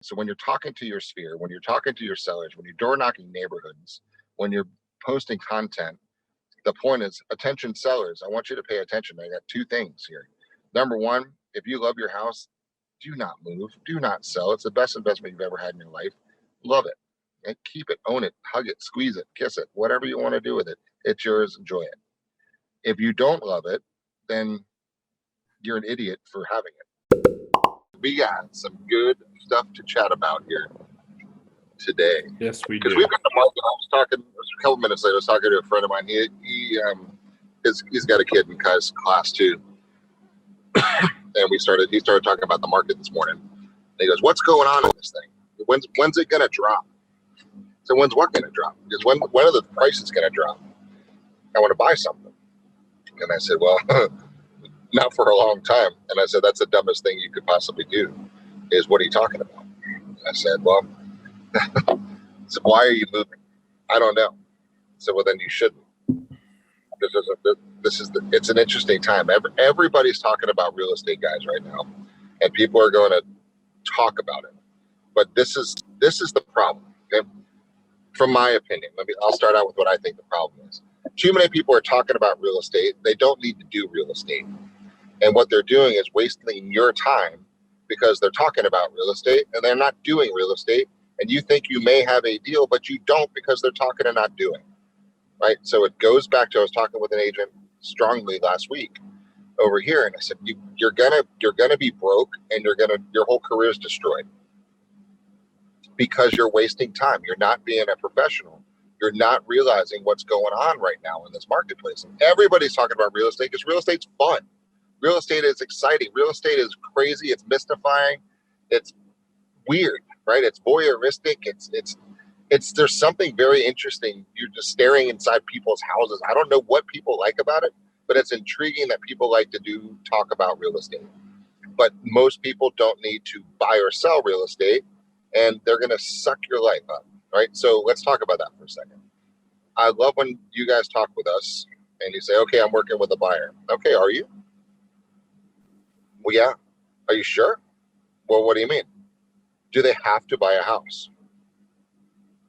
So when you're talking to your sphere, when you're talking to your sellers, when you're door knocking neighborhoods, when you're posting content, the point is, attention sellers, I want you to pay attention. I got two things here. Number one, if you love your house, do not move, do not sell. It's the best investment you've ever had in your life. Love it and keep it, own it, hug it, squeeze it, kiss it, whatever you want to do with it. It's yours, enjoy it. If you don't love it, then you're an idiot for having it. We got some good stuff to chat about here today. Yes, we do. Because we've got the market. I was talking a couple minutes later. I was talking to a friend of mine. He's got a kid in class too, and he started talking about the market this morning. And he goes, "What's going on in this thing? When's it gonna drop?" So when's what gonna drop? Because when are the prices gonna drop? I want to buy something. And I said, "Well, not for a long time." And I said, "That's the dumbest thing you could possibly do. Is what are you talking about?" I said, "Well." So why are you moving? I don't know. So well, then you shouldn't. It's an interesting time. Everybody's talking about real estate, guys, right now, and people are going to talk about it. But this is the problem. Okay? From my opinion, I'll start out with what I think the problem is. Too many people are talking about real estate. They don't need to do real estate, and what they're doing is wasting your time because they're talking about real estate and they're not doing real estate. And you think you may have a deal, but you don't because they're talking and not doing, right? So it goes back to, I was talking with an agent strongly last week over here, and I said, you're gonna be broke, and your whole career is destroyed because you're wasting time. You're not being a professional. You're not realizing what's going on right now in this marketplace. And everybody's talking about real estate because real estate's fun. Real estate is exciting. Real estate is crazy. It's mystifying. It's weird. Right? It's voyeuristic. There's something very interesting. You're just staring inside people's houses. I don't know what people like about it, but it's intriguing that people like to talk about real estate. But most people don't need to buy or sell real estate, and they're going to suck your life up. Right? So let's talk about that for a second. I love when you guys talk with us and you say, "Okay, I'm working with a buyer." Okay, are you? Well, yeah. Are you sure? Well, what do you mean? Do they have to buy a house?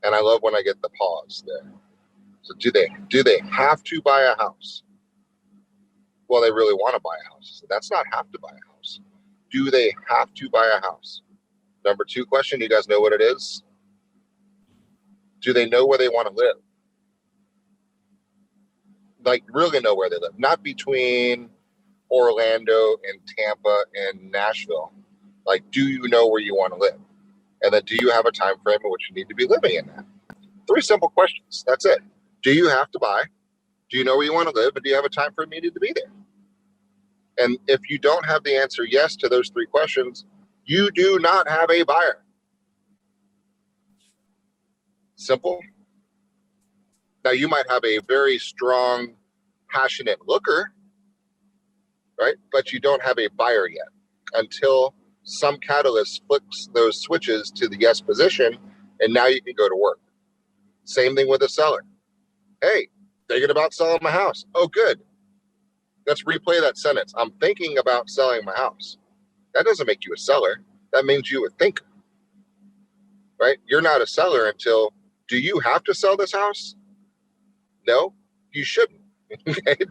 And I love when I get the pause there. So do they have to buy a house? Well, they really want to buy a house. So that's not have to buy a house. Do they have to buy a house? Number two question, you guys know what it is? Do they know where they want to live? Like really know where they live. Not between Orlando and Tampa and Nashville. Like, do you know where you want to live? And then do you have a time frame in which you need to be living in that? 3 simple questions. That's it. Do you have to buy? Do you know where you want to live? And do you have a time frame you need to be there? And if you don't have the answer yes to those 3 questions, you do not have a buyer. Simple. Now you might have a very strong, passionate looker, right? But you don't have a buyer yet until some catalyst flicks those switches to the yes position, and now you can go to work. Same thing with a seller. Hey, thinking about selling my house. Oh, good. Let's replay that sentence. I'm thinking about selling my house. That doesn't make you a seller. That means you a thinker, right? You're not a seller until, do you have to sell this house? No, you shouldn't.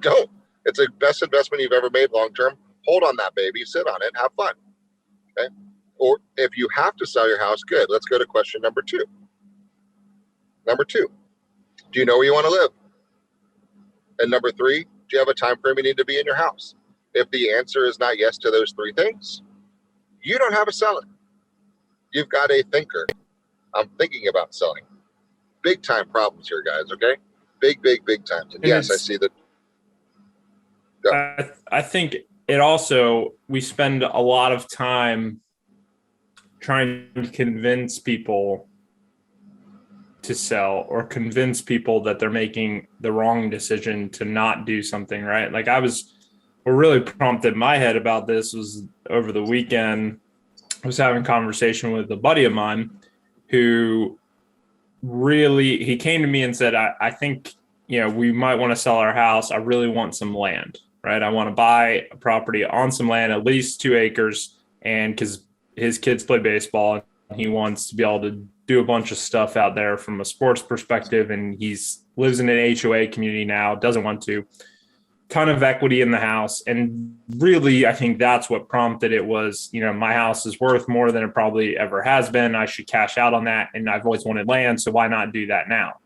Don't. It's the best investment you've ever made long term. Hold on that baby, sit on it, have fun. Okay. Or if you have to sell your house, good. Let's go to question number 2. Number 2, do you know where you want to live? And number 3, do you have a time frame you need to be in your house? If the answer is not yes to those 3 things, you don't have a seller. You've got a thinker. I'm thinking about selling. Big time problems here, guys. Okay. Big times. And yes, I see that. I think it also, we spend a lot of time trying to convince people to sell or convince people that they're making the wrong decision to not do something, right? Like what really prompted my head about this was over the weekend, I was having a conversation with a buddy of mine who he came to me and said, I think, we might want to sell our house. I really want some land, right? I want to buy a property on some land, at least 2 acres. And because his kids play baseball He wants to be able to do a bunch of stuff out there from a sports perspective. And lives in an HOA community now, doesn't want to. Ton of equity in the house. And really, I think that's what prompted it was, my house is worth more than it probably ever has been. I should cash out on that. And I've always wanted land. So why not do that now?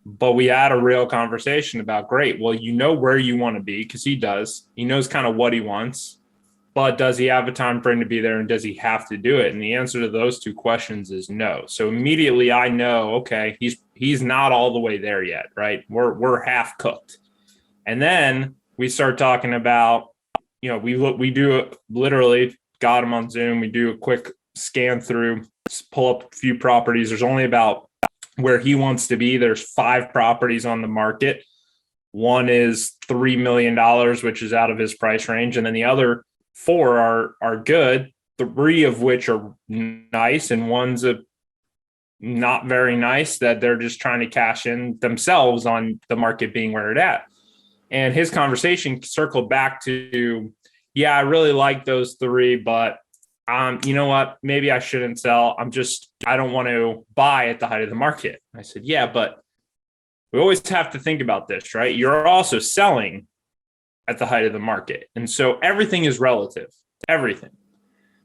But we had a real conversation about, great, well, where you want to be, because he does. He knows kind of what he wants. But does he have a time frame to be there, and does he have to do it? And the answer to those two questions is no. So immediately I know, okay, he's not all the way there yet, right? We're half cooked. And then we start talking about, we do literally got him on Zoom. We do a quick scan through, pull up a few properties. There's only about where he wants to be. There's 5 properties on the market. One is $3 million, which is out of his price range. And then the other 4 are good, 3 of which are nice, and one's not very nice that they're just trying to cash in themselves on the market being where it's at. And his conversation circled back to, yeah, I really like those 3, but you know what? Maybe I shouldn't sell. I don't want to buy at the height of the market. I said, yeah, but we always have to think about this, right? You're also selling at the height of the market. And so everything is relative, everything.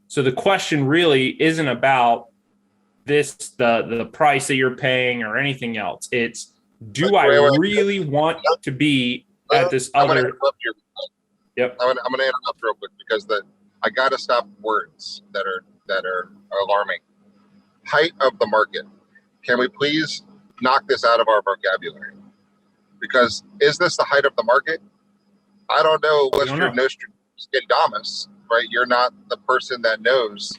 So the question really isn't about the price that you're paying or anything else. It's, do I really want to be at this other? I'm going to interrupt you. Yep. I'm going to interrupt real quick because I got to stop words that are alarming. Height of the market. Can we please knock this out of our vocabulary? Because is this the height of the market? I don't know unless you're Nostradamus, right? You're not the person that knows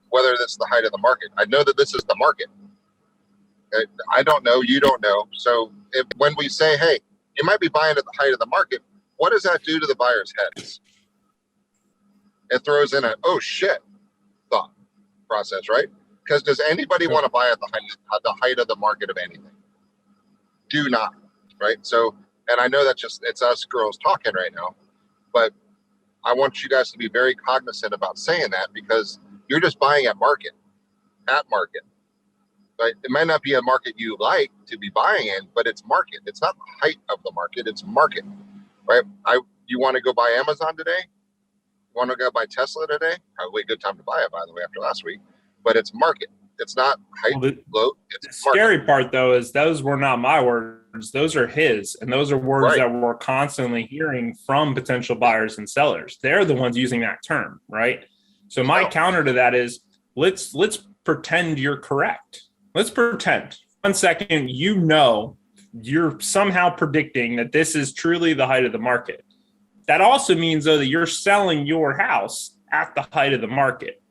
whether this is the height of the market. I know that this is the market. I don't know. You don't know. So when we say, hey, you might be buying at the height of the market, what does that do to the buyer's heads? It throws in oh shit thought process, right? Because does anybody want to buy at the height of the market of anything? Do not, right? So, and I know that it's us girls talking right now, but I want you guys to be very cognizant about saying that, because you're just buying at market, right? It might not be a market you like to be buying in, but it's market. It's not the height of the market, it's market, right? You want to go buy Amazon today? You want to go buy Tesla today? Probably a good time to buy it, by the way, after last week. But it's market. It's not height, low. It's the scary part, though, is those were not my words. Those are his. And those are words that we're constantly hearing from potential buyers and sellers. They're the ones using that term, right? So my counter to that is, let's pretend you're correct. Let's pretend 1 second, you're somehow predicting that this is truly the height of the market. That also means, though, that you're selling your house at the height of the market,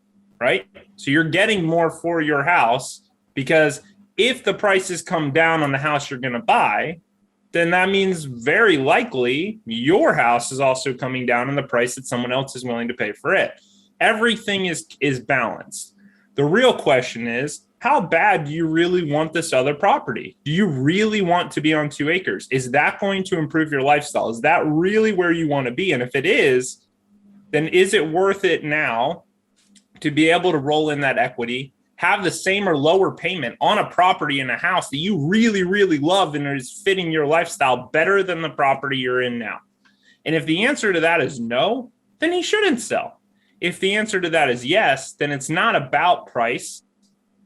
right? So you're getting more for your house, because if the prices come down on the house you're going to buy, then that means very likely your house is also coming down in the price that someone else is willing to pay for it. Everything is balanced. The real question is, how bad do you really want this other property? Do you really want to be on 2 acres? Is that going to improve your lifestyle? Is that really where you want to be? And if it is, then is it worth it now to be able to roll in that equity, have the same or lower payment on a property in a house that you really, really love and is fitting your lifestyle better than the property you're in now? And if the answer to that is no, then he shouldn't sell. If the answer to that is yes, then it's not about price.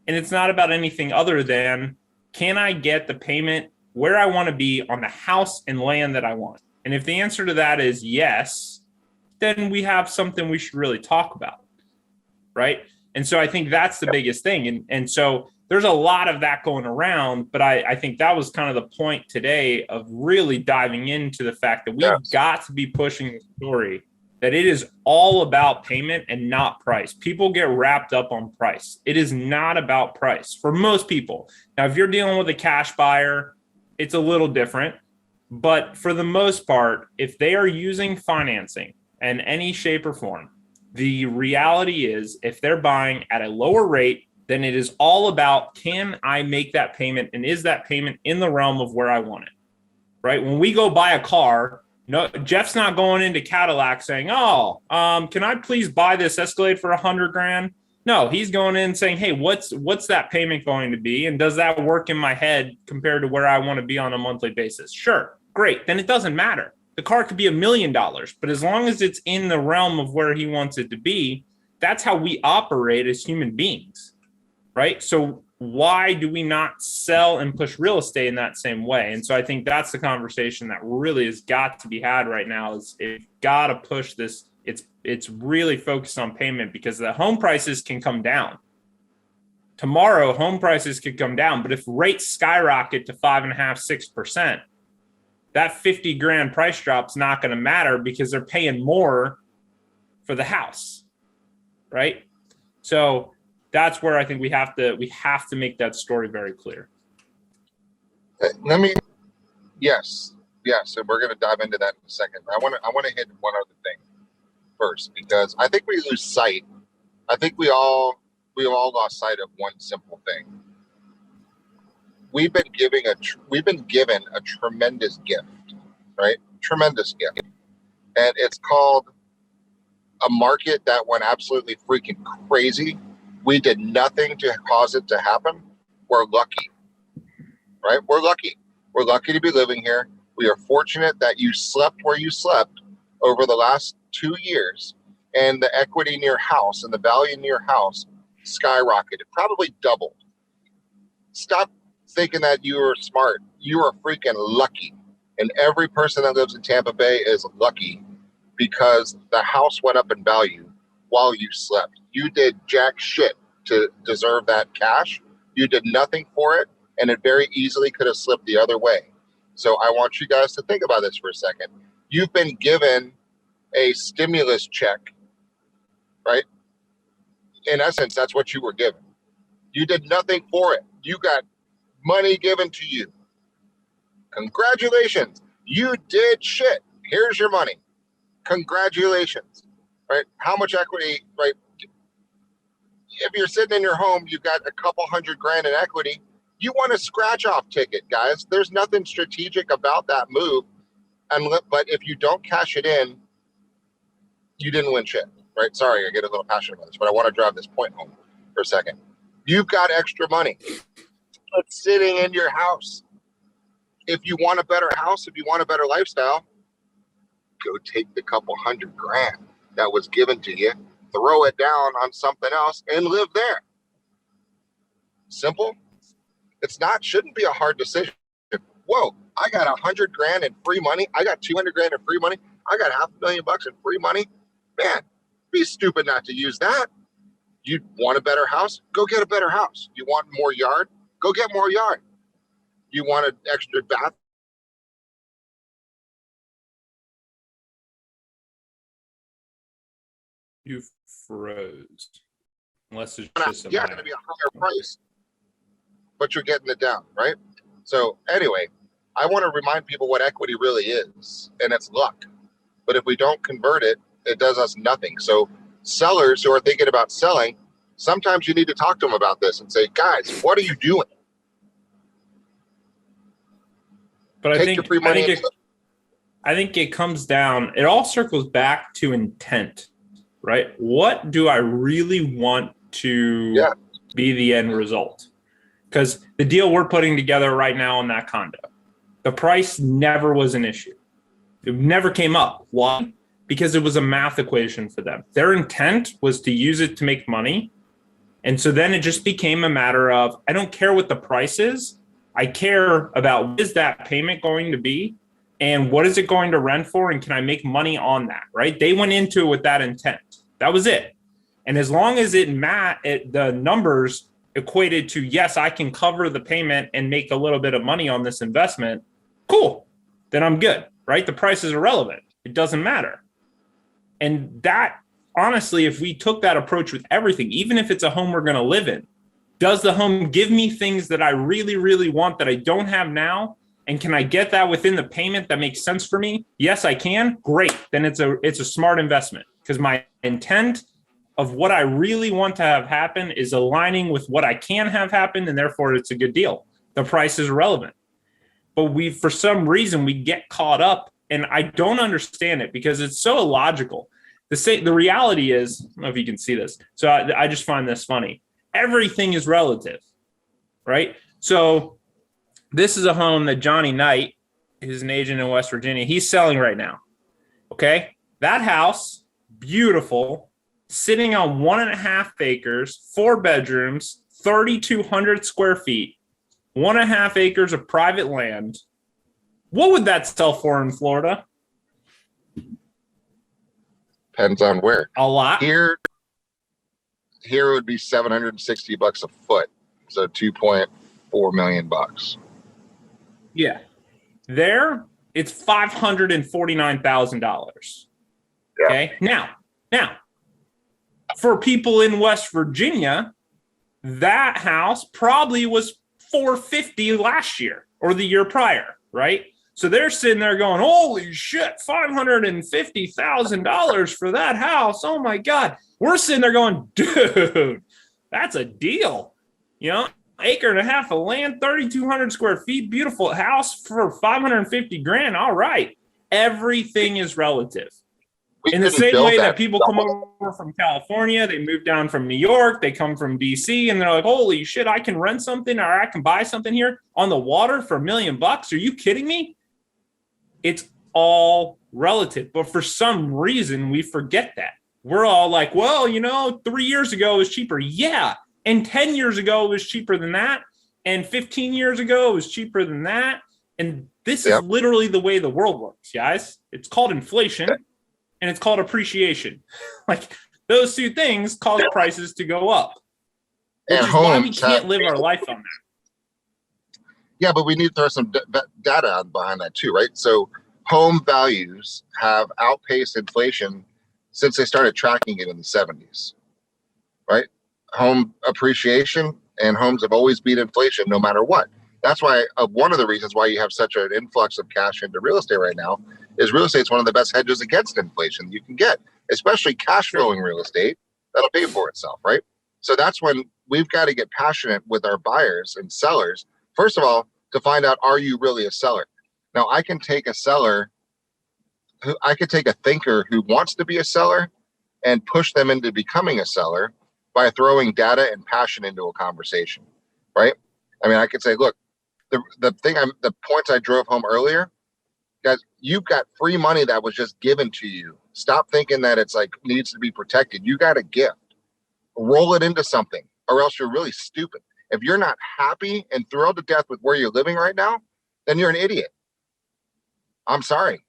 And it's not about anything other than, can I get the payment where I want to be on the house and land that I want? And if the answer to that is yes, then we have something we should really talk about, right? And so I think that's the biggest thing. And so there's a lot of that going around, but I think that was kind of the point today of really diving into the fact that we've got to be pushing the story that it is all about payment and not price. People get wrapped up on price. It is not about price for most people. Now, if you're dealing with a cash buyer, it's a little different. But for the most part, if they are using financing in any shape or form, the reality is, if they're buying at a lower rate, then it is all about, can I make that payment? And is that payment in the realm of where I want it, right? When we go buy a car, no, Jeff's not going into Cadillac saying, can I please buy this Escalade for $100,000? No, he's going in saying, hey, what's that payment going to be? And does that work in my head compared to where I want to be on a monthly basis? Sure. Great. Then it doesn't matter. The car could be $1 million, but as long as it's in the realm of where he wants it to be, that's how we operate as human beings, right? So why do we not sell and push real estate in that same way? And so I think that's the conversation that really has got to be had right now is it's got to push this. It's really focused on payment because the home prices can come down. Tomorrow, home prices could come down, but if rates skyrocket to 5.5%, 6%, that 50 grand price drop's not going to matter because they're paying more for the house, right? So that's where I think we have to make that story very clear. Yes, and we're going to dive into that in a second. I want to hit one other thing first because I think we lose sight. I think we all lost sight of one simple thing. We've been given a tremendous gift, right? Tremendous gift, and it's called a market that went absolutely freaking crazy. We did nothing to cause it to happen. We're lucky, right? We're lucky. We're lucky to be living here. We are fortunate that you slept where you slept over the last 2 years, and the equity in your house and the value in your house skyrocketed, probably doubled. Stop thinking that you are smart. You are freaking lucky. And every person that lives in Tampa Bay is lucky because the house went up in value while you slept. You did jack shit to deserve that cash. You did nothing for it, and it very easily could have slipped the other way. So I want you guys to think about this for a second. You've been given a stimulus check, right? In essence, that's what you were given. You did nothing for it. You got money given to you. Congratulations. You did shit. Here's your money. Congratulations, right? How much equity, right? If you're sitting in your home, you've got a couple $100 grand in equity. You want a scratch off ticket, guys. There's nothing strategic about that move. But if you don't cash it in, you didn't win shit, right? Sorry, I get a little passionate about this, but I want to drive this point home for a second. You've got extra money. It's sitting in your house. If you want a better house, if you want a better lifestyle, go take the couple $100 grand that was given to you, throw it down on something else, and live there. Simple. Shouldn't be a hard decision. Whoa, I got 100 grand in free money. I got 200 grand in free money. I got $500,000 in free money. Man, be stupid not to use that. You want a better house? Go get a better house. You want more yard? Go get more yard. You want an extra bath? You froze. Unless it's just going to be a higher price, but you're getting it down, right? So anyway, I want to remind people what equity really is, and it's luck. But if we don't convert it, it does us nothing. So sellers who are thinking about selling, sometimes you need to talk to them about this and say, guys, what are you doing? But I think it comes down, it all circles back to intent, right? What do I really want to be the end result? Because the deal we're putting together right now on that condo, the price never was an issue. It never came up. Why? Because it was a math equation for them. Their intent was to use it to make money. And so then it just became a matter of, I don't care what the price is. I care about what is that payment going to be and what is it going to rent for? And can I make money on that, right? They went into it with that intent. That was it. And as long as the numbers equated to, yes, I can cover the payment and make a little bit of money on this investment, cool, then I'm good, right? The price is irrelevant. It doesn't matter. And that, honestly, if we took that approach with everything, even if it's a home we're going to live in, does the home give me things that I really, really want that I don't have now? And can I get that within the payment that makes sense for me? Yes, I can. Great. Then it's a smart investment because my intent of what I really want to have happen is aligning with what I can have happen, and therefore it's a good deal. The price is irrelevant. But for some reason, we get caught up, and I don't understand it because it's so illogical. The reality is, I don't know if you can see this. So I just find this funny. Everything is relative, right? So this is a home that Johnny Knight, who's an agent in West Virginia, he's selling right now. Okay. That house, beautiful, sitting on 1.5 acres, 4 bedrooms, 3,200 square feet, 1.5 acres of private land. What would that sell for in Florida? Depends on where. A lot. Here it would be $760 a foot. So $2.4 million. Yeah. There, it's $549,000. Yeah. Okay. Now, for people in West Virginia, that house probably was $450 last year or the year prior, right? So they're sitting there going, holy shit, $550,000 for that house. Oh my God. We're sitting there going, dude, that's a deal. You know, 1.5 acres of land, 3,200 square feet, beautiful house for $550,000. All right. Everything is relative. In the same way that people come over from California, they move down from New York, they come from DC, and they're like, holy shit, I can rent something or I can buy something here on the water for $1 million. Are you kidding me? It's all relative. But for some reason, we forget that. We're all like, well, 3 years ago it was cheaper. Yeah. And 10 years ago it was cheaper than that. And 15 years ago it was cheaper than that. And this is literally the way the world works, guys. It's called inflation and it's called appreciation. Like those two things cause prices to go up. Which is why we can't live our life on that. Yeah, but we need to throw some data behind that too, right? So home values have outpaced inflation since they started tracking it in the 70s, right? Home appreciation and homes have always beat inflation no matter what. That's why one of the reasons why you have such an influx of cash into real estate right now is real estate is one of the best hedges against inflation you can get, especially cash flowing real estate that'll pay for itself, right? So that's when we've got to get passionate with our buyers and sellers. First of all, to find out, are you really a seller? Now, I can take a thinker who wants to be a seller and push them into becoming a seller by throwing data and passion into a conversation, right? I mean, I could say, look, the points I drove home earlier, guys, you've got free money that was just given to you. Stop thinking that it's like needs to be protected. You got a gift. Roll it into something, or else you're really stupid. If you're not happy and thrilled to death with where you're living right now, then you're an idiot. I'm sorry.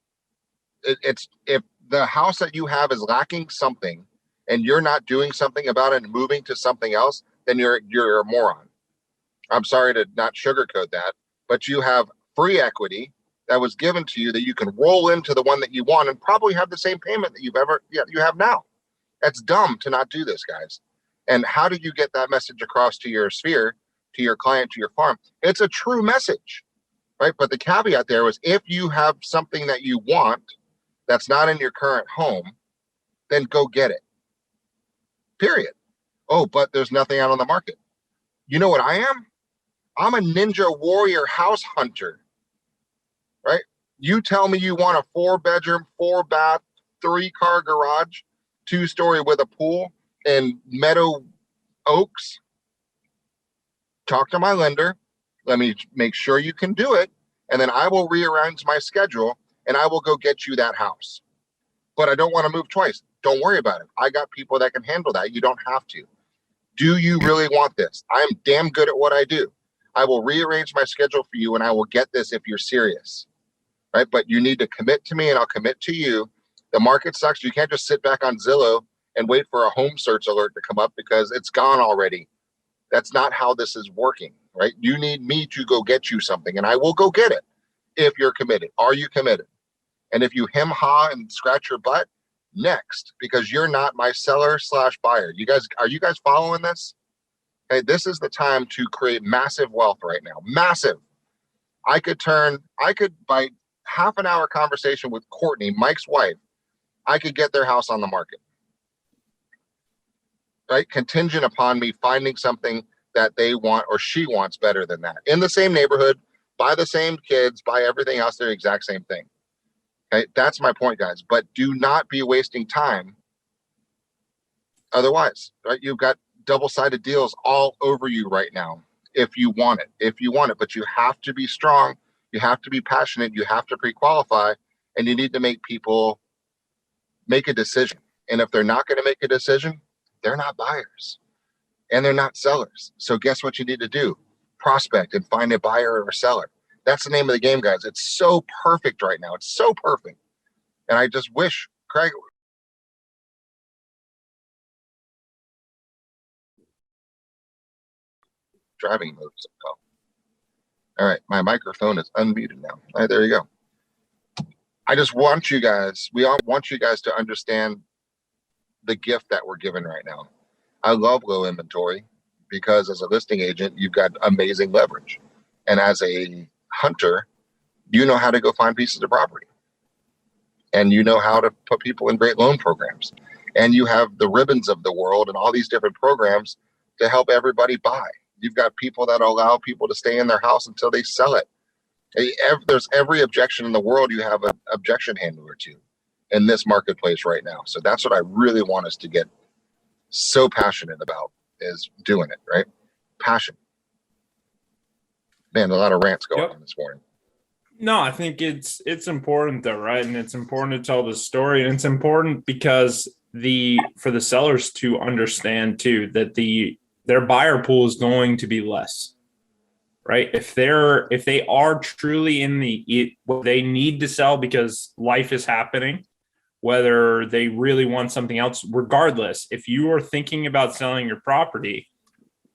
It's if the house that you have is lacking something and you're not doing something about it and moving to something else, then you're a moron. I'm sorry to not sugarcoat that, but you have free equity that was given to you that you can roll into the one that you want and probably have the same payment that you have now. That's dumb to not do this, guys. And how do you get that message across to your sphere, to your client, to your farm? It's a true message, right? But the caveat there was if you have something that you want that's not in your current home, then go get it. Period. Oh, but there's nothing out on the market. You know what I am? I'm a ninja warrior house hunter, right? You tell me you want a 4-bedroom, 4-bath, 3-car garage, 2-story with a pool in Meadow Oaks. Talk to my lender. Let me make sure you can do it. And then I will rearrange my schedule and I will go get you that house. But I don't want to move twice. Don't worry about it. I got people that can handle that. You don't have to. Do you really want this? I am damn good at what I do. I will rearrange my schedule for you and I will get this if you're serious, right? But you need to commit to me and I'll commit to you. The market sucks. You can't just sit back on Zillow and wait for a home search alert to come up because it's gone already. That's not how this is working, right? You need me to go get you something and I will go get it if you're committed. Are you committed? And if you hem-ha and scratch your butt, next, because you're not my seller / buyer. Are you guys following this? Okay, this is the time to create massive wealth right now. Massive. I could by half an hour conversation with Courtney, Mike's wife, I could get their house on the market. Right? Contingent upon me finding something that they want or she wants better than that. In the same neighborhood, by the same kids, by everything else, they're the exact same thing. Okay, that's my point, guys. But do not be wasting time otherwise, right? You've got double-sided deals all over you right now if you want it, but you have to be strong, you have to be passionate, you have to pre-qualify, and you need to make people make a decision. And if they're not going to make a decision, they're not buyers and they're not sellers. So guess what you need to do? Prospect and find a buyer or a seller. That's the name of the game, guys. It's so perfect right now. It's so perfect. And I just wish, Craig, driving mode. All right, my microphone is unmuted now. All right, there you go. I just want you guys, we all want you guys to understand the gift that we're given right now. I love low inventory because as a listing agent, you've got amazing leverage. And as a hunter, you know how to go find pieces of property. And you know how to put people in great loan programs. And you have the ribbons of the world and all these different programs to help everybody buy. You've got people that allow people to stay in their house until they sell it. There's every objection in the world you have an objection handler to in this marketplace right now. So that's what I really want us to get so passionate about, is doing it, right? Passion. Man, a lot of rants going on this morning. No, I think it's important though, right? And it's important to tell the story, and it's important because for the sellers to understand too that their buyer pool is going to be less, right? If they are truly in they need to sell because life is happening, whether they really want something else, regardless, if you are thinking about selling your property,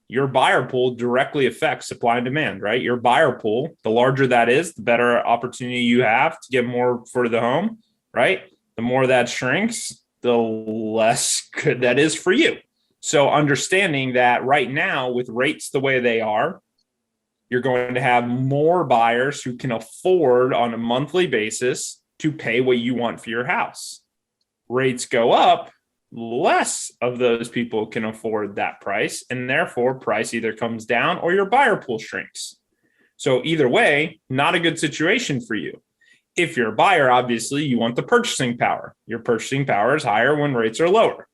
your buyer pool directly affects supply and demand, right? Your buyer pool, the larger that is, the better opportunity you have to get more for the home, right? The more that shrinks, the less good that is for you. So understanding that right now with rates the way they are, you're going to have more buyers who can afford on a monthly basis to pay what you want for your house. Rates go up, less of those people can afford that price, and therefore price either comes down or your buyer pool shrinks. So either way, not a good situation for you. If you're a buyer, obviously you want the purchasing power. Your purchasing power is higher when rates are lower.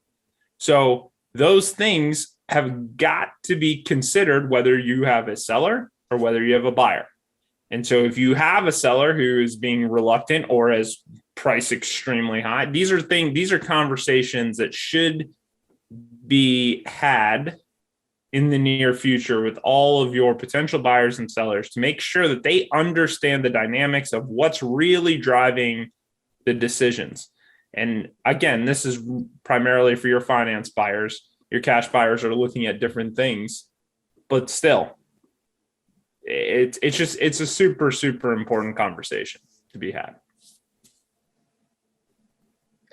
So those things have got to be considered whether you have a seller or whether you have a buyer. And so if you have a seller who is being reluctant or has priced extremely high, these are conversations that should be had in the near future with all of your potential buyers and sellers to make sure that they understand the dynamics of what's really driving the decisions. And again, this is primarily for your finance buyers. Your cash buyers are looking at different things, but still, it's a super, super important conversation to be had.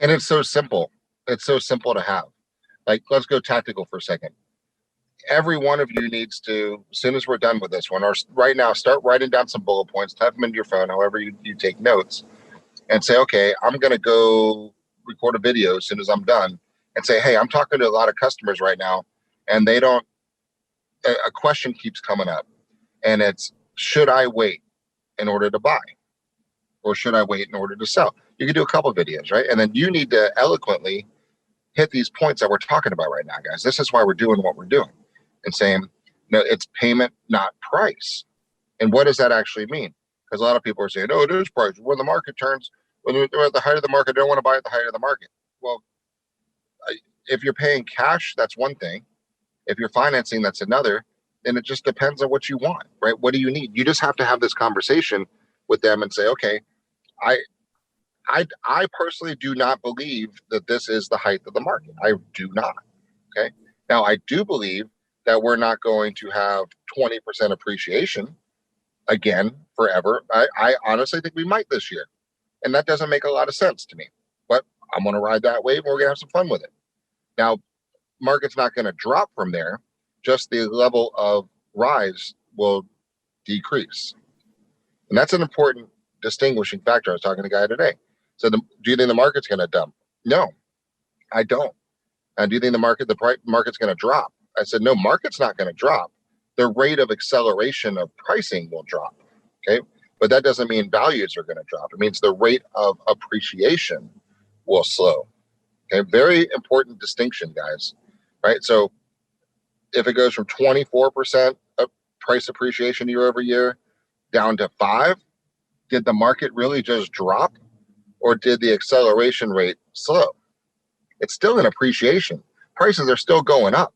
And it's so simple. It's so simple to have. Like, let's go tactical for a second. Every one of you needs to, as soon as we're done with this one, or right now, start writing down some bullet points, type them into your phone, however you take notes, and say, okay, I'm going to go record a video as soon as I'm done, and say, hey, I'm talking to a lot of customers right now, and they don't, a question keeps coming up, and it's, should I wait in order to buy? Or should I wait in order to sell? You can do a couple of videos, right? And then you need to eloquently hit these points that we're talking about right now, guys. This is why we're doing what we're doing, and saying, no, it's payment, not price. And what does that actually mean? Because a lot of people are saying, oh, it is price. When the market turns, when they're at the height of the market, they don't want to buy at the height of the market. Well, if you're paying cash, that's one thing. If you're financing, that's another. And it just depends on what you want, right? What do you need? You just have to have this conversation with them and say, okay, I personally do not believe that this is the height of the market. I do not. Okay. Now, I do believe that we're not going to have 20% appreciation again forever. I honestly think we might this year. And that doesn't make a lot of sense to me. But I'm going to ride that wave and we're going to have some fun with it. Now, market's not going to drop from there. Just the level of rise will decrease. And that's an important distinguishing factor. I was talking to a guy today. So do you think the market's going to dump? No, I don't. And do you think the market's going to drop? I said, no, market's not going to drop. The rate of acceleration of pricing will drop. Okay. But that doesn't mean values are going to drop. It means the rate of appreciation will slow. Okay. Very important distinction, guys. right? So if it goes from 24% of price appreciation year over year down to 5, did the market really just drop, or did the acceleration rate slow? It's still an appreciation. Prices are still going up.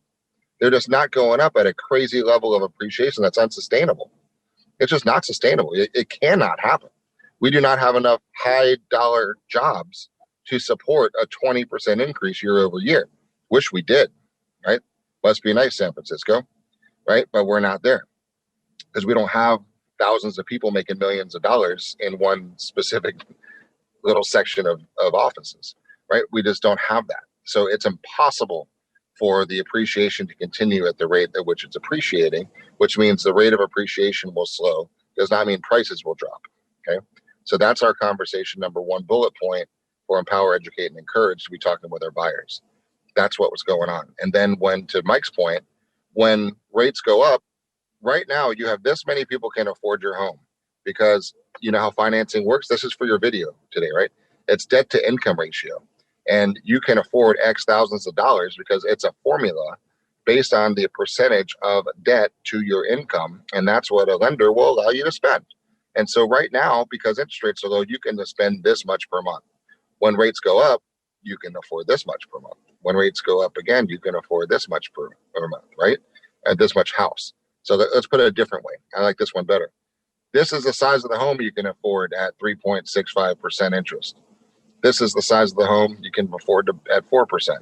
They're just not going up at a crazy level of appreciation that's unsustainable. It's just not sustainable. It cannot happen. We do not have enough high dollar jobs to support a 20% increase year over year. Wish we did, right? Must be nice, San Francisco, right? But we're not there because we don't have thousands of people making millions of dollars in one specific little section of offices, right? We just don't have that. So it's impossible for the appreciation to continue at the rate at which it's appreciating, which means the rate of appreciation will slow. Does not mean prices will drop, okay? So that's our conversation number one bullet point for Empower, Educate, and Encourage to be talking with our buyers. That's what was going on. And then when, to Mike's point, when rates go up, right now you have this many people can afford your home because you know how financing works. This is for your video today, right? It's debt to income ratio. And you can afford X thousands of dollars because it's a formula based on the percentage of debt to your income. And that's what a lender will allow you to spend. And so right now, because interest rates are low, you can spend this much per month. When rates go up, you can afford this much per month. When rates go up again, you can afford this much per month, right? And this much house. So let's put it a different way. I like this one better. This is the size of the home you can afford at 3.65% interest. This is the size of the home you can afford to, at 4%,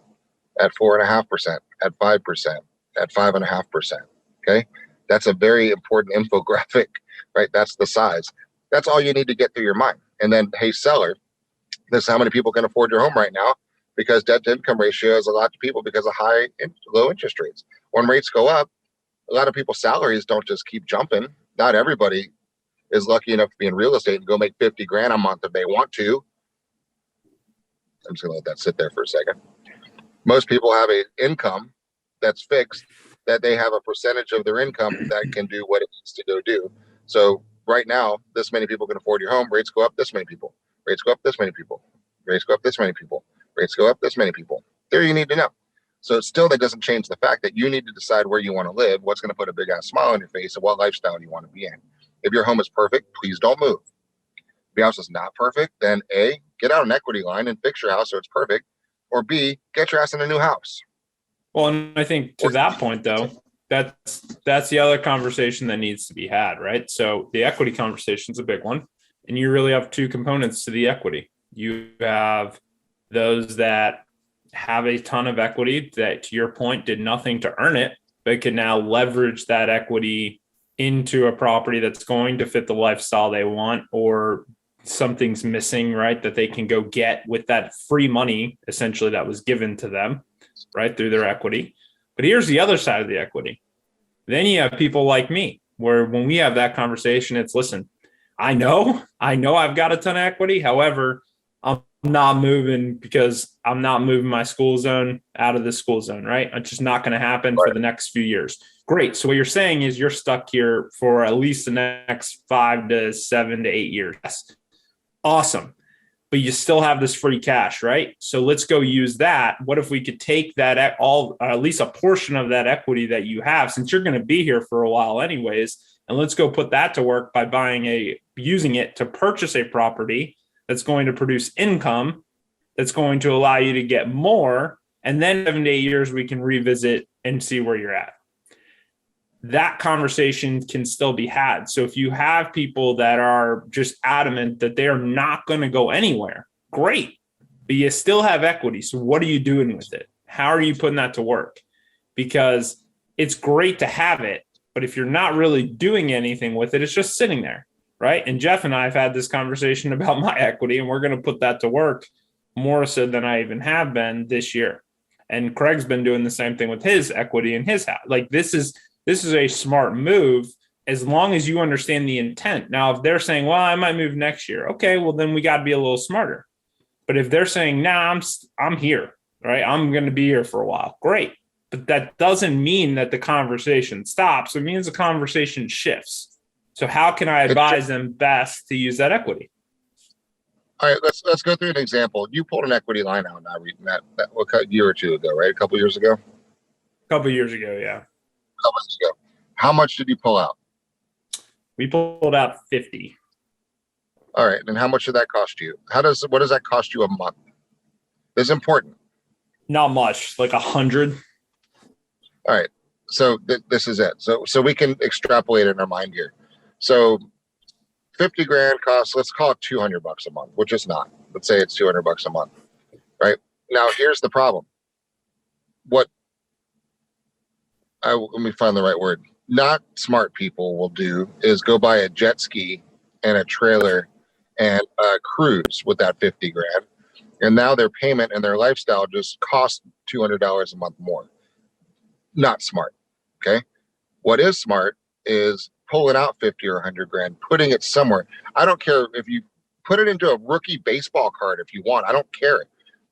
at 4.5%, at 5%, at 5.5%. Okay, that's a very important infographic, right? That's the size. That's all you need to get through your mind. And then, hey, seller, this is how many people can afford your home right now, because debt to income ratio is a lot of people because of low interest rates. When rates go up, a lot of people's salaries don't just keep jumping. Not everybody is lucky enough to be in real estate and go make 50 grand a month if they want to. I'm just gonna let that sit there for a second. Most people have an income that's fixed, that they have a percentage of their income that can do what it needs to go do. So right now, this many people can afford your home. Rates go up, this many people. Rates go up, this many people. Rates go up, this many people. Rates go up, this many people. There you need to know. So still, that doesn't change the fact that you need to decide where you want to live, what's going to put a big ass smile on your face, and what lifestyle you want to be in. If your home is perfect, please don't move. If your house is not perfect, then A, get out an equity line and fix your house so it's perfect, or B, get your ass in a new house. Well, and I think to that point, though, that's the other conversation that needs to be had, right? So the equity conversation is a big one, and you really have two components to the equity. You have those that have a ton of equity that, to your point, did nothing to earn it, but can now leverage that equity into a property that's going to fit the lifestyle they want, or something's missing, right, that they can go get with that free money, essentially, that was given to them, right, through their equity. But here's the other side of the equity. Then you have people like me, where when we have that conversation, it's, listen, I know I've got a ton of equity. However, I'm not moving because I'm not moving my school zone out of the school zone, right? It's just not going to happen for the next few years. Great. So what you're saying is you're stuck here for at least the next 5 to 7 to 8 years. Awesome. But you still have this free cash, right? So let's go use that. What if we could take that at least a portion of that equity that you have, since you're going to be here for a while anyways, and let's go put that to work by using it to purchase a property that's going to produce income, that's going to allow you to get more. And then 7 to 8 years, we can revisit and see where you're at. That conversation can still be had. So if you have people that are just adamant that they're not going to go anywhere, great, but you still have equity. So what are you doing with it? How are you putting that to work? Because it's great to have it, but if you're not really doing anything with it, it's just sitting there, right? And Jeff and I have had this conversation about my equity, and we're going to put that to work more so than I even have been this year. And Craig's been doing the same thing with his equity in his house. Like, this is a smart move as long as you understand the intent. Now, if they're saying, well, I might move next year, okay, well, then we got to be a little smarter. But if they're saying, nah, I'm here, right? I'm going to be here for a while. Great. But that doesn't mean that the conversation stops. It means the conversation shifts. So how can I advise them best to use that equity? All right, let's go through an example. You pulled an equity line out now, that a year or two ago, right? A couple years ago. couple years ago, yeah. A couple years ago. How much did you pull out? We pulled out 50. All right. And how much did that cost you? What does that cost you a month? This is important. Not much, like 100. All right. So this is it. So we can extrapolate in our mind here. So 50 grand costs, let's call it $200 a month, which is not. Let's say it's $200 a month, right? Now, here's the problem. Let me find the right word. Not smart people will do is go buy a jet ski and a trailer and a cruise with that 50 grand. And now their payment and their lifestyle just cost $200 a month more. Not smart. Okay. What is smart is pulling out 50 or 100 grand, putting it somewhere. I don't care if you put it into a rookie baseball card if you want. I don't care.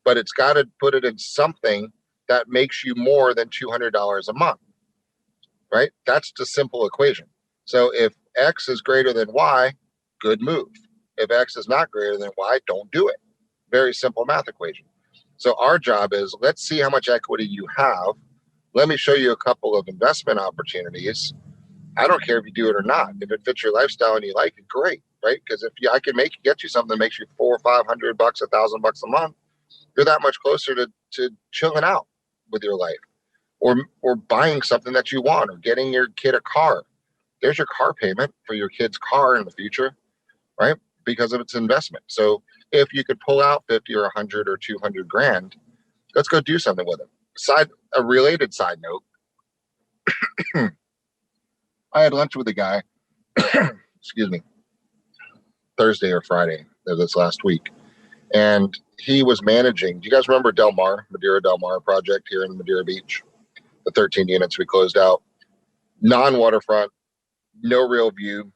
But it's got to put it in something that makes you more than $200 a month. Right? That's the simple equation. So if X is greater than Y, good move. If X is not greater than Y, don't do it. Very simple math equation. So our job is, let's see how much equity you have. Let me show you a couple of investment opportunities. I don't care if you do it or not. If it fits your lifestyle and you like it, great, right? Because if I can get you something that makes you $400 or $500, $1,000 a month, you're that much closer to chilling out with your life, or buying something that you want, or getting your kid a car. There's your car payment for your kid's car in the future, right? Because of its investment. So if you could pull out 50 or 100 or 200 grand, let's go do something with it. A related side note, I had lunch with a guy, excuse me, Thursday or Friday of this last week. And he was managing, do you guys remember Madeira Del Mar project here in Madeira Beach? The 13 units we closed out, non-waterfront, no real view.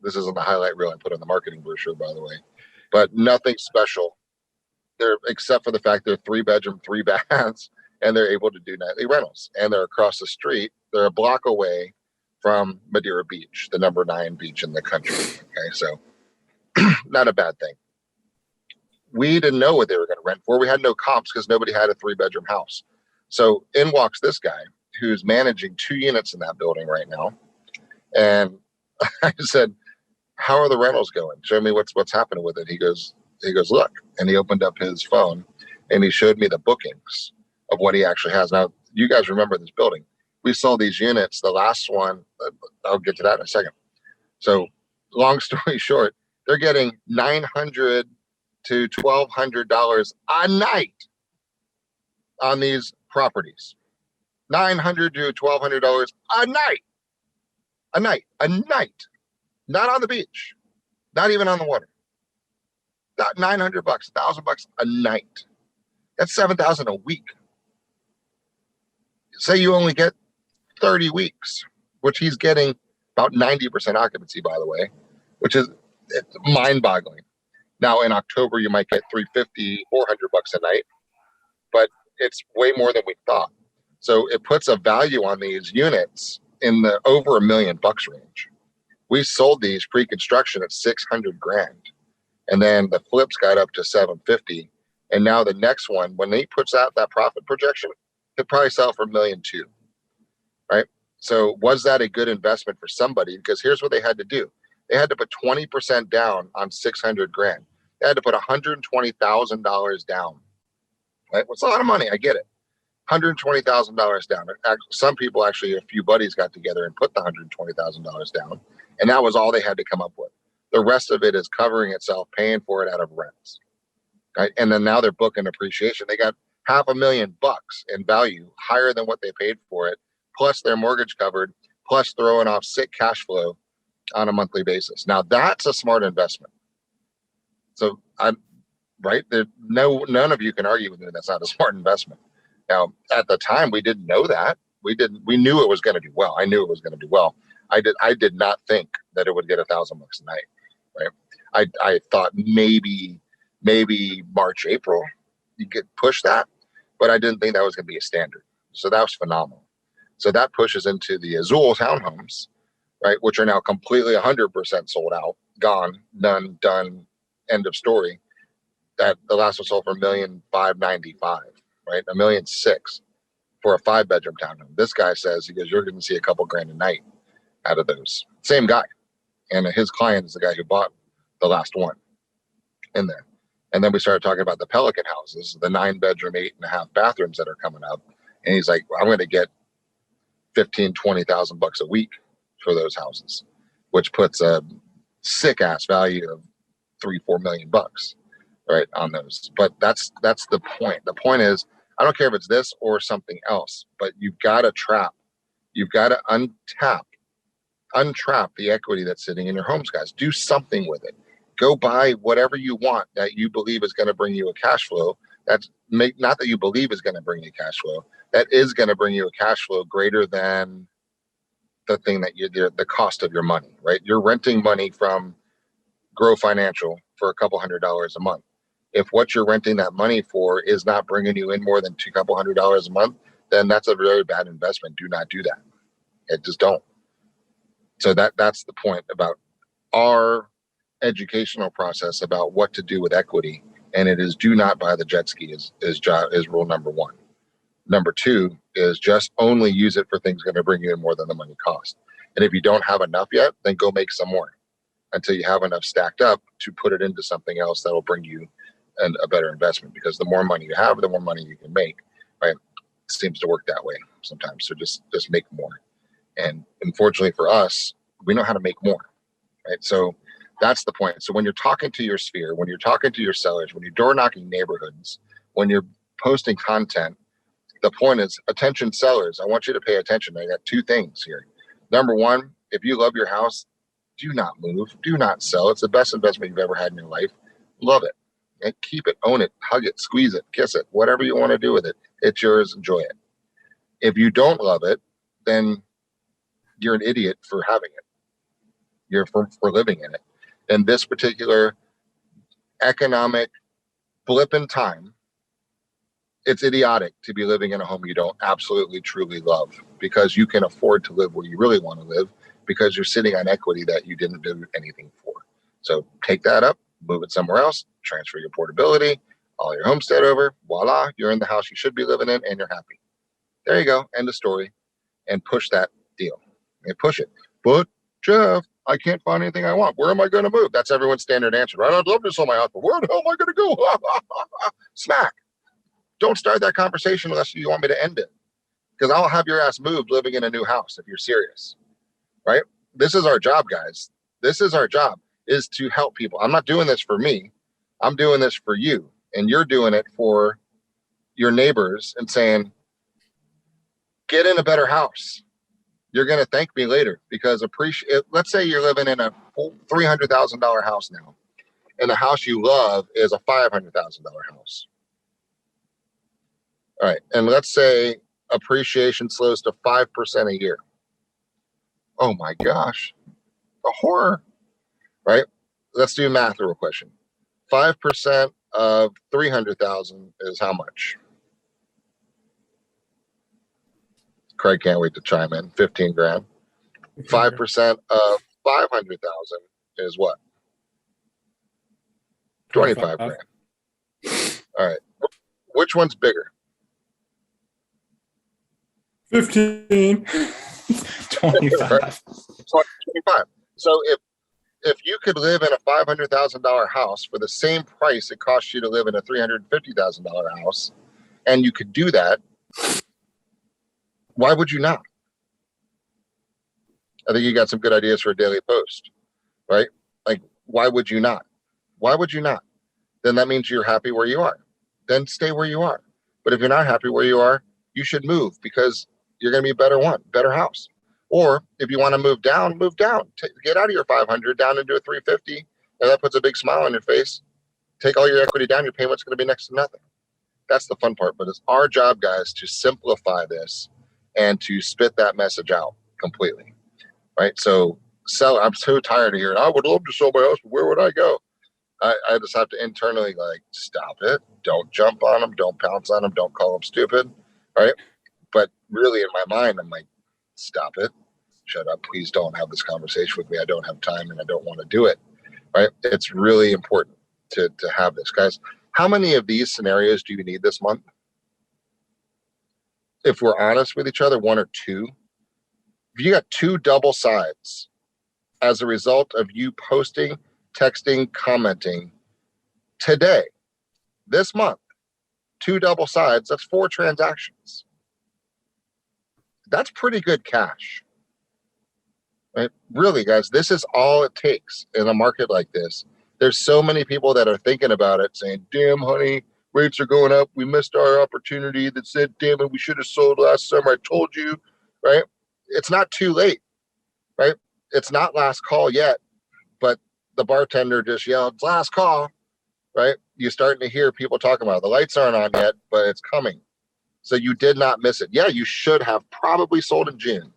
This isn't the highlight reel I put on the marketing brochure, by the way, but nothing special. They're, except for the fact they're 3-bedroom, 3 baths, and they're able to do nightly rentals. And they're across the street. They're a block away from Madeira Beach, the number 9 beach in the country. Okay, so not a bad thing. We didn't know what they were going to rent for. We had no comps because nobody had a 3-bedroom house. So in walks this guy who's managing 2 units in that building right now. And I said, how are the rentals going? Show me what's happening with it. He goes, look. And he opened up his phone and he showed me the bookings of what he actually has. Now, you guys remember this building. We sold these units. The last one, I'll get to that in a second. So long story short, they're getting $900 to $1,200 a night on these properties. $900 to $1,200 a night, not on the beach, not even on the water. Not $900, $1,000 a night. That's $7,000 a week. Say you only get 30 weeks, which he's getting about 90% occupancy, by the way, which is mind-boggling. Now in October, you might get $350, $400 a night, but it's way more than we thought. So it puts a value on these units in the over $1 million range. We sold these pre-construction at 600 grand. And then the flips got up to 750. And now the next one, when he puts out that profit projection, he'll probably sell for $1.2 million, right? So was that a good investment for somebody? Because here's what they had to do. They had to put 20% down on 600 grand. They had to put $120,000 down, right? It's a lot of money. I get it. $120,000 down. Some people, actually, a few buddies got together and put the $120,000 down. And that was all they had to come up with. The rest of it is covering itself, paying for it out of rents. Right? And then now they're booking appreciation. They got $500,000 in value, higher than what they paid for it, plus their mortgage covered, plus throwing off sick cash flow on a monthly basis. Now that's a smart investment. So none of you can argue with me that's not a smart investment. Now at the time we didn't know that. We knew it was going to do well. I knew it was going to do well. I did not think that it would get $1,000 a night. Right. I thought maybe March, April, you could push that, but I didn't think that was going to be a standard. So that was phenomenal. So that pushes into the Azul townhomes, right, which are now completely 100% sold out, gone, none, done, end of story. That the last one sold for $1,595,000, right, $1,600,000 for a 5-bedroom townhome. This guy says, he goes, you're going to see a couple grand a night out of those. Same guy. And his client is the guy who bought the last one in there. And then we started talking about the Pelican houses, the 9-bedroom, 8.5 bathrooms that are coming up. And he's like, well, I'm going to get 15,000-20,000 bucks a week for those houses, which puts a sick ass value of 3-4 million bucks, right, on those. But that's the point. The point is, I don't care if it's this or something else, but you've got to you've got to untrap the equity that's sitting in your homes, guys. Do something with it. Go buy whatever you want that you believe is going to bring you a cash flow. Not that you believe is going to bring you cash flow. That is going to bring you a cash flow greater than the thing that the cost of your money, right? You're renting money from Grow Financial for a couple $100 a month. If what you're renting that money for is not bringing you in more than couple $100 a month, then that's a very bad investment. Do not do that. It just don't. So that's the point about our educational process about what to do with equity. And it is do not buy the jet ski is rule number 1. Number 2 is just only use it for things going to bring you in more than the money cost. And if you don't have enough yet, then go make some more until you have enough stacked up to put it into something else that will bring you a better investment, because the more money you have, the more money you can make, right? It seems to work that way sometimes. So just make more. And unfortunately for us, we know how to make more, right? So that's the point. So when you're talking to your sphere, when you're talking to your sellers, when you're door knocking neighborhoods, when you're posting content, the point is, attention sellers, I want you to pay attention. I got 2 things here. Number 1, if you love your house, do not move, do not sell. It's the best investment you've ever had in your life. Love it. And keep it, own it, hug it, squeeze it, kiss it, whatever you want to do with it. It's yours. Enjoy it. If you don't love it, then you're an idiot for having it. You're for living in it. In this particular economic blip in time, it's idiotic to be living in a home you don't absolutely truly love, because you can afford to live where you really want to live, because you're sitting on equity that you didn't do anything for. So take that up, move it somewhere else, transfer your portability, all your homestead over, voila, you're in the house you should be living in and you're happy. There you go, end of story. And push that deal. And push it. But Jeff, I can't find anything I want. Where am I going to move? That's everyone's standard answer, right? I'd love to sell my house, but where the hell am I going to go? Smack. Don't start that conversation unless you want me to end it, because I'll have your ass moved living in a new house if you're serious, right? This is our job, guys. This is our job, is to help people. I'm not doing this for me. I'm doing this for you, and you're doing it for your neighbors and saying, get in a better house. You're going to thank me later, because let's say you're living in a $300,000 house now, and the house you love is a $500,000 house. All right. And let's say appreciation slows to 5% a year. Oh my gosh. The horror, right? Let's do math real question. 5% of 300,000 is how much? Craig can't wait to chime in. 15 grand. 5% of 500,000 is what? 25 grand. All right. Which one's bigger? 15. 25. Right? 25. So if you could live in a $500,000 house for the same price it costs you to live in a $350,000 house, and you could do that, why would you not? I think you got some good ideas for a daily post, right? Like, why would you not? Why would you not? Then that means you're happy where you are. Then stay where you are. But if you're not happy where you are, you should move, because you're going to be a better house. Or if you want to move down, get out of your 500 down into a 350. And that puts a big smile on your face. Take all your equity down, your payment's going to be next to nothing. That's the fun part. But it's our job, guys, to simplify this and to spit that message out completely. Right? So I'm so tired of hearing, I would love to sell my house, but where would I go? I just have to internally stop it. Don't jump on them. Don't pounce on them. Don't call them stupid. Right? But really in my mind, I'm like, stop it. Shut up. Please don't have this conversation with me. I don't have time and I don't want to do it. Right? It's really important to have this. Guys, how many of these scenarios do you need this month? if we're honest with each other, one or two. If you got two double sides as a result of you posting, texting, commenting today, this month, two double sides, that's 4 transactions. That's pretty good cash. Right? Really, guys, this is all it takes in a market like this. There's so many people that are thinking about it, saying, damn, honey, rates are going up. We missed our opportunity. That said, damn it, we should have sold last summer. I told you, right? It's not too late, right? It's not last call yet, but the bartender just yelled, last call, right? You're starting to hear people talking about it. The lights aren't on yet, but it's coming. So you did not miss it. Yeah, you should have probably sold in June,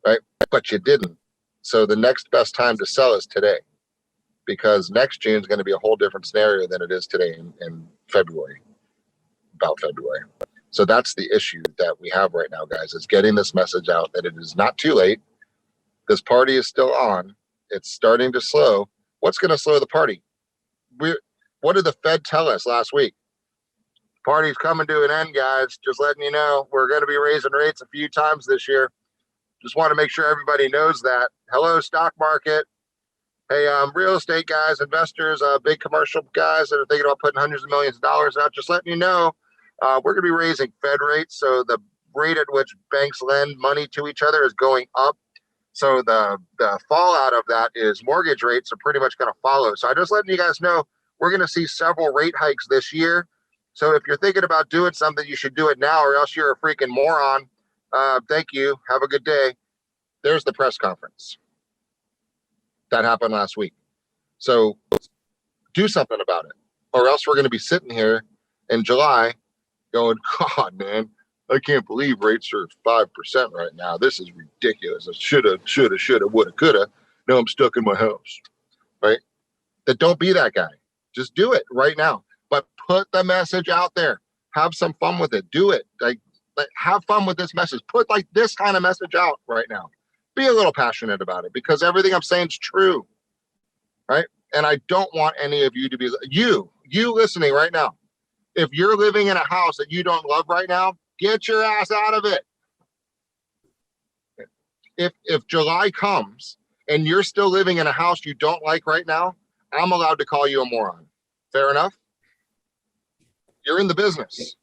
right? But you didn't. So the next best time to sell is today, because next June is going to be a whole different scenario than it is today in February, about February. So that's the issue that we have right now, guys, is getting this message out that it is not too late. This party is still on. It's starting to slow. What's going to slow the party? What did the Fed tell us last week? Party's coming to an end, guys. Just letting you know, we're going to be raising rates a few times this year. Just want to make sure everybody knows that. Hello, stock market. Hey, real estate guys, investors, big commercial guys that are thinking about putting hundreds of millions of dollars out. Just letting you know, we're going to be raising Fed rates. So the rate at which banks lend money to each other is going up. So the fallout of that is mortgage rates are pretty much going to follow. So I just letting you guys know, we're going to see several rate hikes this year. So if you're thinking about doing something, you should do it now, or else you're a freaking moron. Thank you. Have a good day. There's the press conference that happened last week. So do something about it, or else we're going to be sitting here in July going, God, man, I can't believe rates are 5% right now. This is ridiculous. I shoulda, woulda, coulda. Now I'm stuck in my house, right? That don't be that guy. Just do it right now. But put the message out there. Have some fun with it. Do it. Like have fun with this message. Put like this kind of message out right now. Be a little passionate about it, because everything I'm saying is true, right? And I don't want any of you to be you listening right now. If you're living in a house that you don't love right now, get your ass out of it. If July comes and you're still living in a house you don't like right now, I'm allowed to call you a moron. Fair enough? You're in the business.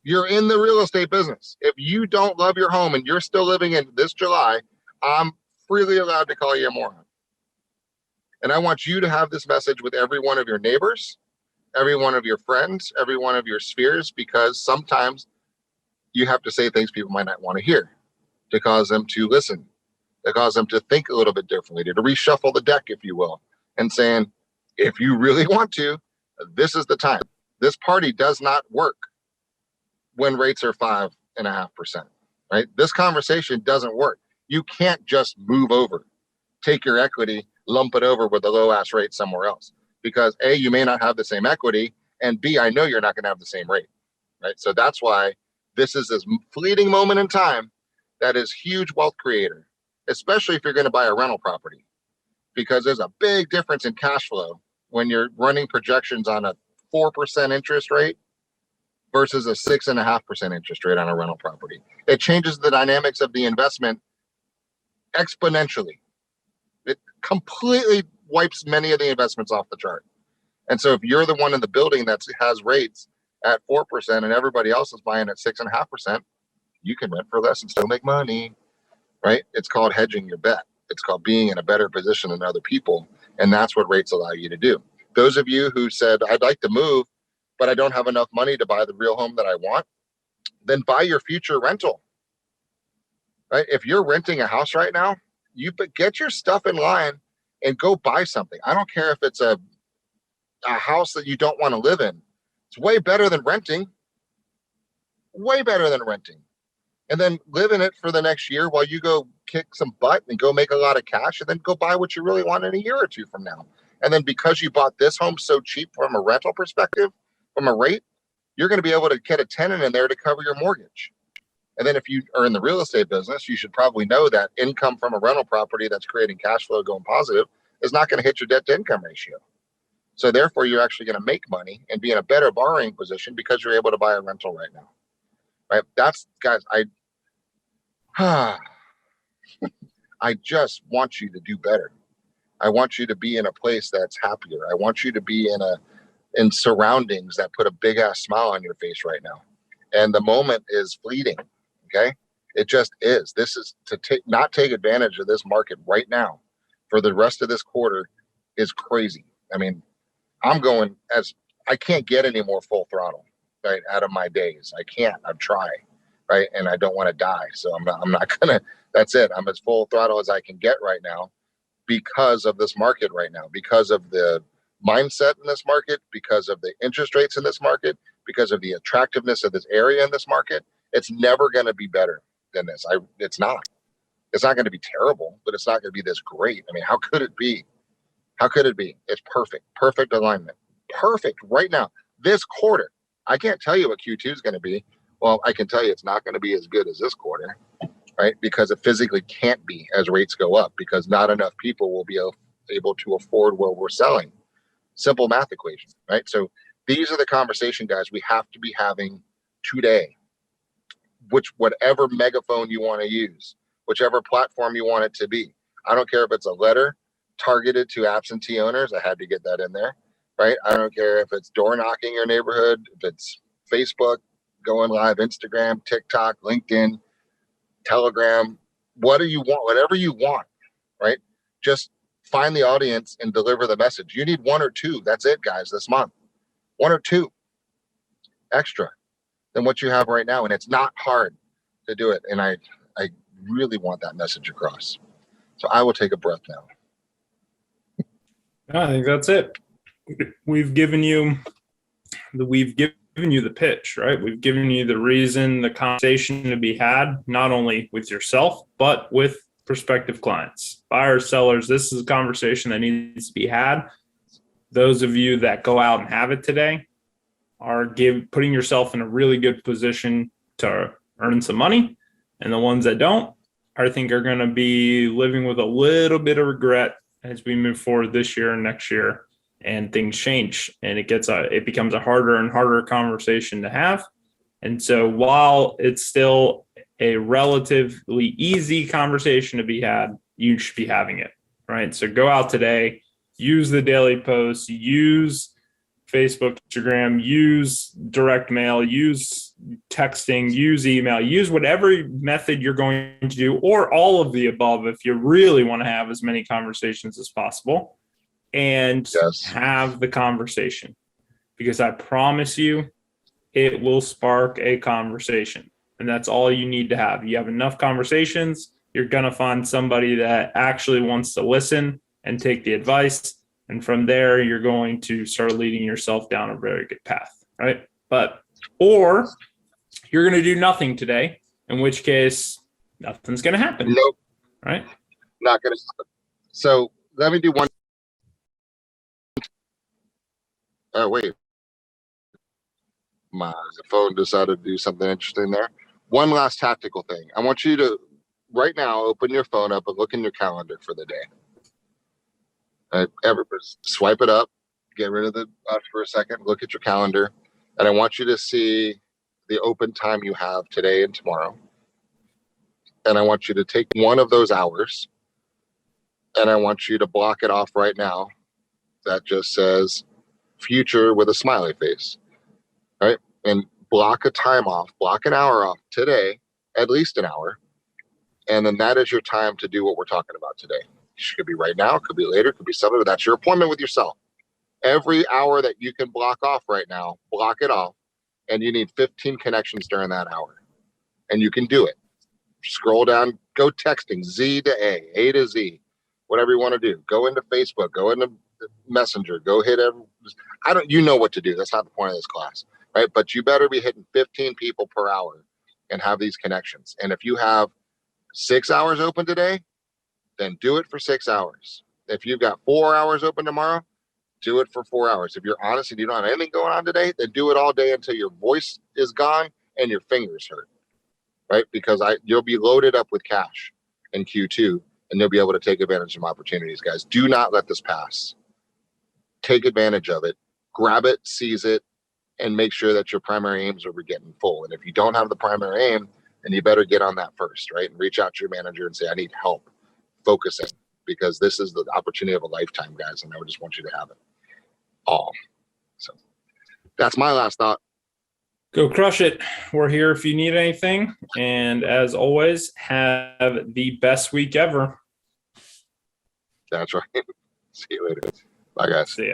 You're in the real estate business. If you don't love your home and you're still living in this July, I'm freely allowed to call you a moron. And I want you to have this message with every one of your neighbors, every one of your friends, every one of your spheres, because sometimes you have to say things people might not want to hear to cause them to listen, to cause them to think a little bit differently, to reshuffle the deck, if you will, and saying, if you really want to, this is the time. This party does not work when rates are 5.5%, right? This conversation doesn't work. You can't just move over, take your equity, lump it over with a low ass rate somewhere else, because A, you may not have the same equity, and B, I know you're not going to have the same rate, right? So that's why this is this fleeting moment in time that is huge wealth creator, especially if you're going to buy a rental property, because there's a big difference in cash flow when you're running projections on a 4% interest rate versus a 6.5% interest rate on a rental property. It changes the dynamics of the investment exponentially. It completely wipes many of the investments off the chart. And so if you're the one in the building that has rates at 4% and everybody else is buying at 6.5%, you can rent for less and still make money, right? It's called hedging your bet. It's called being in a better position than other people. And that's what rates allow you to do. Those of you who said, I'd like to move, but I don't have enough money to buy the real home that I want, then buy your future rental, right? If you're renting a house right now, you get your stuff in line and go buy something. I don't care if it's a house that you don't want to live in. It's way better than renting. Way better than renting. And then live in it for the next year while you go kick some butt and go make a lot of cash, and then go buy what you really want in a year or two from now. And then because you bought this home so cheap from a rental perspective, from a rate, you're going to be able to get a tenant in there to cover your mortgage. And then if you are in the real estate business, you should probably know that income from a rental property that's creating cash flow going positive is not going to hit your debt to income ratio. So therefore, you're actually going to make money and be in a better borrowing position because you're able to buy a rental right now. right? That's, guys, I just want you to do better. I want you to be in a place that's happier. I want you to be in surroundings that put a big ass smile on your face right now. And the moment is fleeting. Okay. It just is. This is to not take advantage of this market right now for the rest of this quarter is crazy. I mean, I'm going as I can't get any more full throttle, right, out of my days. I can't. I've tried, right, and I don't want to die. So I'm not gonna. That's it. I'm as full throttle as I can get right now because of this market right now, because of the mindset in this market, because of the interest rates in this market, because of the attractiveness of this area in this market. It's never going to be better than this. It's not. It's not going to be terrible, but it's not going to be this great. I mean, how could it be? How could it be? It's perfect. Perfect alignment. Perfect right now. This quarter. I can't tell you what Q2 is going to be. Well, I can tell you it's not going to be as good as this quarter, right? Because it physically can't be as rates go up because not enough people will be able to afford what we're selling. Simple math equation, right? So these are the conversation, guys, we have to be having today. Whatever megaphone you want to use, whichever platform you want it to be. I don't care if it's a letter targeted to absentee owners. I had to get that in there, right? I don't care if it's door knocking your neighborhood, if it's Facebook, going live, Instagram, TikTok, LinkedIn, Telegram, what do you want? Whatever you want, right? Just find the audience and deliver the message. You need one or two. That's it, guys, this month. One or two extra than what you have right now. And it's not hard to do it. And I really want that message across. So I will take a breath now. I think that's it. We've given you the pitch, right? We've given you the reason, the conversation to be had, not only with yourself, but with prospective clients, buyers, sellers. This is a conversation that needs to be had. Those of you that go out and have it today are putting yourself in a really good position to earn some money. And the ones that don't, I think are going to be living with a little bit of regret as we move forward this year and next year and things change and it becomes a harder and harder conversation to have. And so while it's still a relatively easy conversation to be had, you should be having it, right? So go out today, use the daily posts, use Facebook, Instagram, use direct mail, use texting, use email, use whatever method you're going to do, or all of the above if you really want to have as many conversations as possible, and have the conversation. Because I promise you, it will spark a conversation. And that's all you need to have. You have enough conversations, you're going to find somebody that actually wants to listen and take the advice. And from there, you're going to start leading yourself down a very good path, right? Or you're going to do nothing today, in which case nothing's going to happen. Nope. Right? Not going to happen. So let me do one. Oh, wait. The phone decided to do something interesting there. One last tactical thing. I want you to, right now, open your phone up and look in your calendar for the day. Everybody swipe it up, get rid of the for a second, look at your calendar, and I want you to see the open time you have today and tomorrow. And I want you to take one of those hours and I want you to block it off right now. That just says future with a smiley face, right? And block a time off, block an hour off today, at least an hour. And then that is your time to do what we're talking about today. It could be right now, it could be later, it could be something. That's your appointment with yourself. Every hour that you can block off right now, block it off. And you need 15 connections during that hour. And you can do it. Scroll down, go texting Z to A to Z, whatever you want to do. Go into Facebook, go into Messenger, go hit you know what to do. That's not the point of this class, right? But you better be hitting 15 people per hour and have these connections. And if you have 6 hours open today, then do it for 6 hours. If you've got 4 hours open tomorrow, do it for 4 hours. If you're honest and you don't have anything going on today, then do it all day until your voice is gone and your fingers hurt, right? Because you'll be loaded up with cash in Q2 and you'll be able to take advantage of opportunities, guys. Do not let this pass. Take advantage of it. Grab it, seize it, and make sure that your primary aims are getting full. And if you don't have the primary aim, then you better get on that first, right? And reach out to your manager and say, I need help focusing, because this is the opportunity of a lifetime, guys. And I just want you to have it all. So that's my last thought. Go crush it. We're here if you need anything. And as always, have the best week ever. That's right. See you later. Bye, guys. See ya.